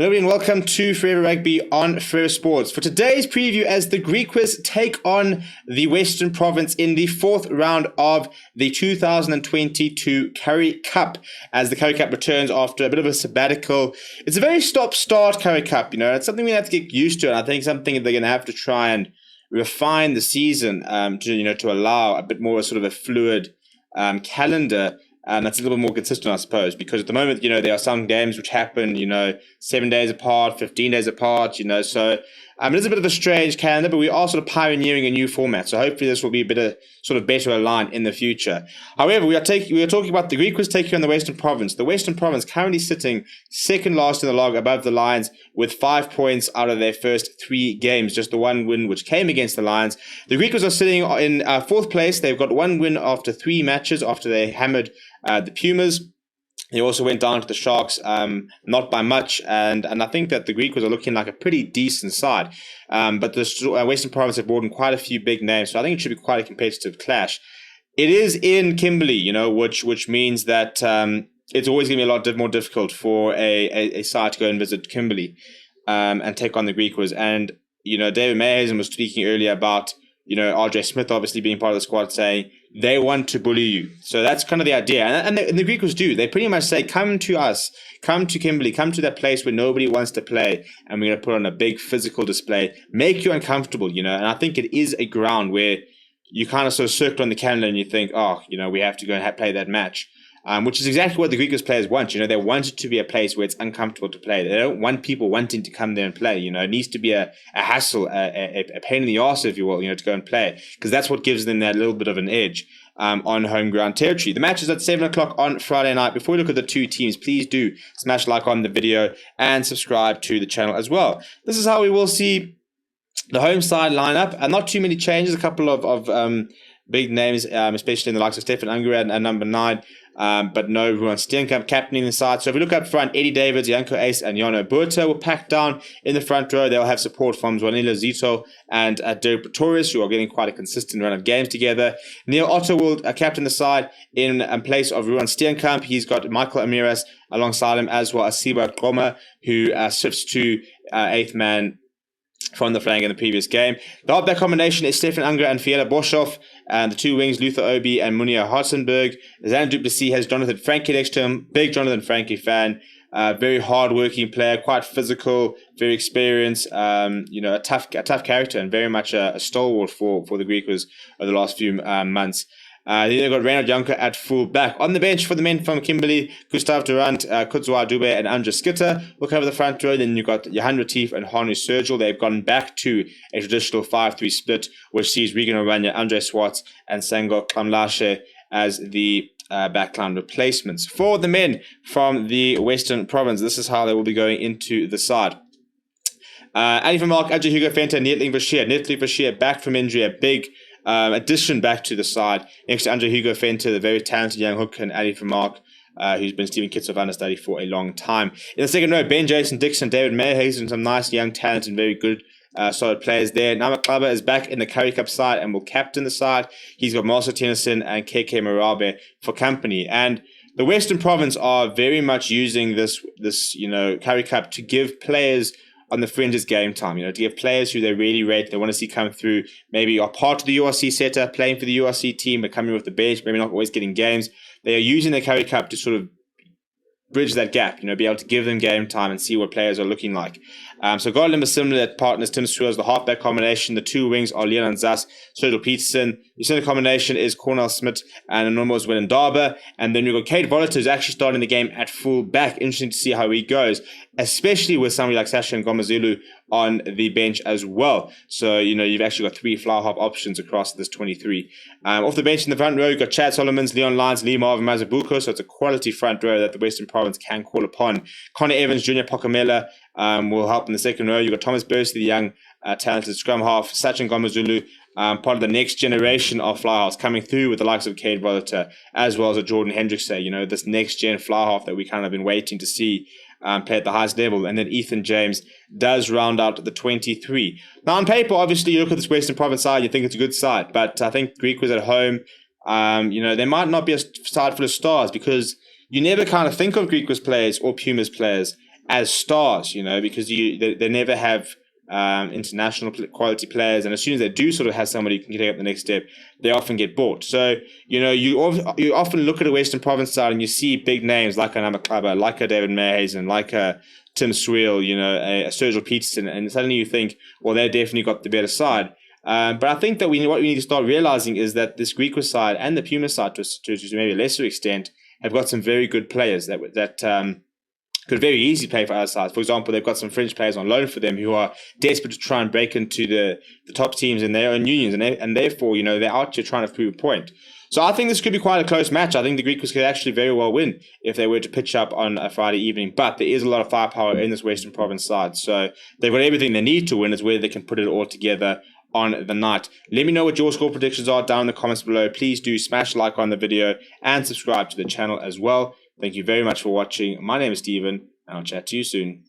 Hello and welcome to Forever Rugby on SuperSport. For today's preview, as the Griquas take on the Western Province in the fourth round of the 2022 Currie Cup, as the Currie Cup returns after a bit of a sabbatical. It's a very stop-start Currie Cup, it's something we have to get used to, and I think something they're going to have to try and refine the season to allow a bit more sort of a fluid calendar. And that's a little bit more consistent, I suppose, because at the moment, there are some games which happen, 7 days apart, 15 days apart, so it is a bit of a strange calendar, but we are sort of pioneering a new format. So hopefully this will be a bit of sort of better aligned in the future. However, we are talking about the Griquas taking on the Western Province. The Western Province currently sitting second last in the log above the Lions with 5 points out of their first 3 games, just the one win which came against the Lions. The Griquas are sitting in fourth place. They've got 1 win after 3 matches after they hammered the Pumas. They also went down to the Sharks, not by much, and I think that the Griquas are looking like a pretty decent side. But the Western Province have brought in quite a few big names, so I think it should be quite a competitive clash. It is in Kimberley, which means that it's always going to be a lot more difficult for a side to go and visit Kimberley and take on the Griquas. And, David Mayhazen was speaking earlier about RJ Smith obviously being part of the squad, saying they want to bully you. So that's kind of the idea. And the Griquas do. They pretty much say, come to us, come to Kimberley, come to that place where nobody wants to play, and we're going to put on a big physical display, make you uncomfortable, And I think it is a ground where you kind of sort of circle on the calendar and you think, we have to go and play that match. Which is exactly what the Griquas players want. They want it to be a place where it's uncomfortable to play. They don't want people wanting to come there and play. It needs to be a hassle, a pain in the arse, if you will, to go and play. Because that's what gives them that little bit of an edge on home ground territory. The match is at 7 o'clock on Friday night. Before we look at the two teams, please do smash like on the video and subscribe to the channel as well. This is how we will see the home side line up. And not too many changes, a couple of big names, especially in the likes of Stefan Ungerad at number 9. But no Ruan Steenkamp captaining the side. So if we look up front, Eddie Davids, Janko Ace, and Jano Burta will pack down in the front row. They'll have support from Zwanilo Zito and Derek Pretorius, who are getting quite a consistent run of games together. Neil Otto will captain the side in place of Ruan Steenkamp. He's got Michael Amiras alongside him, as well as Siba Goma, who shifts to 8th man from the flank in the previous game. The halfback combination is Stefan Unger and Fiela Boshoff, and the two wings, Luther Obi and Munia Hartzenberg. Xander du Plessis has Jonathan Frankie next to him. Big Jonathan Frankie fan. Very hard-working player, quite physical, very experienced, a tough character, and very much a stalwart for the Griquas over the last few months. Then they've got Reynard Jonker at full back. On the bench for the men from Kimberley, Gustav Durant, Kudzwa Dube, and Andres Skitter will cover the front row. Then you've got Johan Retief and Hanu Sergil. They've gone back to a traditional 5-3 split, which sees Regan Orania, Andre Swartz, and Sango Klamlashe as the backline replacements. For the men from the Western Province, this is how they will be going into the side. Ali van Mark, Ajay Hugo Venter, Netley Bashir back from injury, a big addition back to the side next to Andre Hugo Venter, the very talented young hooker, and Ali van Mark, who's been Stephen Kitsoff understudy for a long time. In the second row, Ben Jason Dixon, David Mayhazen, some nice young talent and very good solid players there. Nama Klaba is back in the Currie Cup side and will captain the side. He's got Marcel Tennyson and KK Marabe for company. And the Western Province are very much using this Currie Cup to give players on the fringes game time, to give players who they really rate, they want to see come through, maybe are part of the URC setup, playing for the URC team, but coming off the bench, maybe not always getting games. They are using the Currie Cup to sort of bridge that gap, be able to give them game time and see what players are looking like. So Gardner is similar at partners, Tim Sewers, the halfback combination. The two wings are Leon Zas, Sergio Peterson. The center combination is Cornel Smith and Normos Willendaba. And then we've got Kate Volater, who's actually starting the game at full back. Interesting to see how he goes, especially with somebody like Sasha and Ngomazulu on the bench as well. So, you've actually got 3 fly half options across this 23. Off the bench in the front row, you've got Chad Solomons, Leon Lyons, Lee Marvin, Mazabuko. So it's a quality front row that the Western Province can call upon. Connor Evans, Junior Pokamela will help in the second row. You've got Thomas Bursey, the young, talented scrum half, Sachin Ngomazulu, part of the next generation of fly halves coming through with the likes of Cade Volater, as well as a Jordan Hendrickse, this next gen fly half that we kind of been waiting to see play at the highest level. And then Ethan James does round out the 23. Now on paper, obviously, you look at this Western Province side, you think it's a good side, but I think Griquas at home, they might not be a side full of stars, because you never kind of think of Griquas players or Pumas players as stars, because they never have international quality players, and as soon as they do sort of have somebody who can take up the next step, they often get bought. So you often look at a Western Province side and you see big names like an Amaklaba, like a David Mayhazen, like a Tim Sweel, a Sergio Peterson, and suddenly you think, well, they definitely got the better side. But I think that what we need to start realizing is that this Griquas side and the Puma side, to maybe a lesser extent, have got some very good players that could very easily play for other sides. For example, they've got some French players on loan for them who are desperate to try and break into the top teams in their own unions, and therefore, they're out here trying to prove a point. So I think this could be quite a close match. I think the Griquas could actually very well win if they were to pitch up on a Friday evening. But there is a lot of firepower in this Western Province side, so they've got everything they need to win. It's whether they can put it all together on the night. Let me know what your score predictions are down in the comments below. Please do smash like on the video and subscribe to the channel as well. Thank you very much for watching. My name is Steven, and I'll chat to you soon.